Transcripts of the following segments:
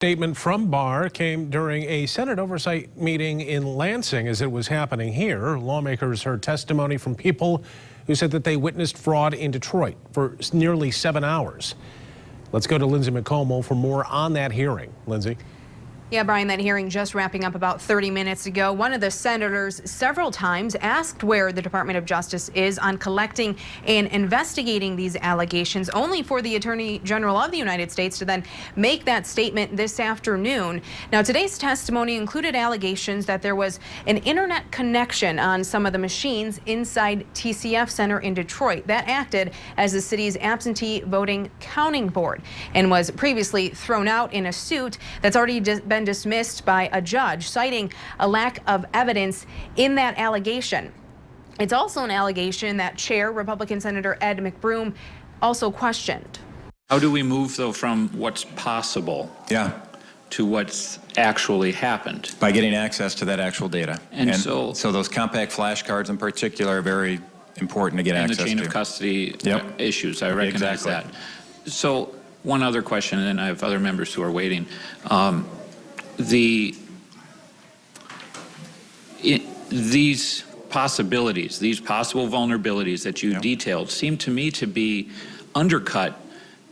Statement from Barr came during a Senate Oversight meeting in Lansing as it was happening here. Lawmakers heard testimony from people who said that they witnessed fraud in Detroit for nearly 7 hours. Let's go to Lindsay McComo for more on that hearing. Lindsay. Yeah, Brian, that hearing just wrapping up about 30 minutes ago. One of the senators several times asked where the Department of Justice is on collecting and investigating these allegations, only for the Attorney General of the United States to then make that statement this afternoon. Now, today's testimony included allegations that there was an internet connection on some of the machines inside TCF Center in Detroit that acted as the city's absentee voting counting board and was previously thrown out in a suit that's already been dismissed by a judge, citing a lack of evidence in that allegation. It's also an allegation that Chair Republican Senator Ed McBroom also questioned. How do we move, though, from what's possible to what's actually happened? By getting access to that actual data. And so those compact flashcards in particular are very important to get access to. And the chain of custody issues, I recognize that. So one other question, and I have other members who are waiting. These possibilities, these possible vulnerabilities that you detailed seem to me to be undercut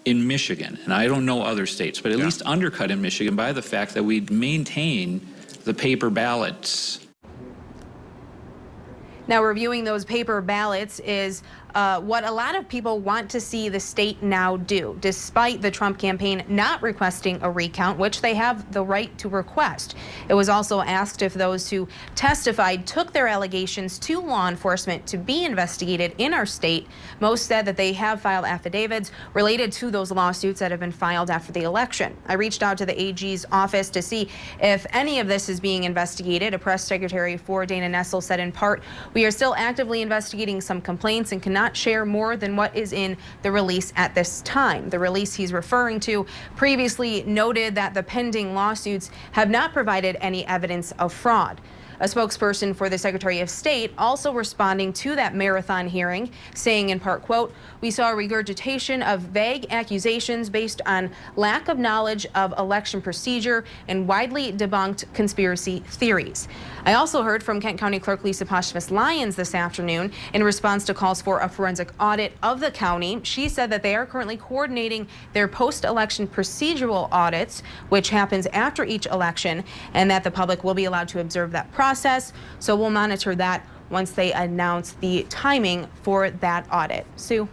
in Michigan, and I don't know other states, but at least undercut in Michigan by the fact that we maintain the paper ballots. Now, reviewing those paper ballots is what a lot of people want to see the state now do, despite the Trump campaign not requesting a recount, which they have the right to request. It was also asked if those who testified took their allegations to law enforcement to be investigated in our state. Most said that they have filed affidavits related to those lawsuits that have been filed after the election. I reached out to the AG's office to see if any of this is being investigated. A press secretary for Dana Nessel said in part, "We are still actively investigating some complaints and cannot share more than what is in the release at this time." The release he's referring to previously noted that the pending lawsuits have not provided any evidence of fraud. A spokesperson for the Secretary of State also responding to that marathon hearing, saying in part, quote, "We saw a regurgitation of vague accusations based on lack of knowledge of election procedure and widely debunked conspiracy theories." I also heard from Kent County Clerk Lisa Poshmus-Lyons this afternoon in response to calls for a forensic audit of the county. She said that they are currently coordinating their post-election procedural audits, which happens after each election, and that the public will be allowed to observe that process. So we'll monitor that once they announce the timing for that audit. Sue.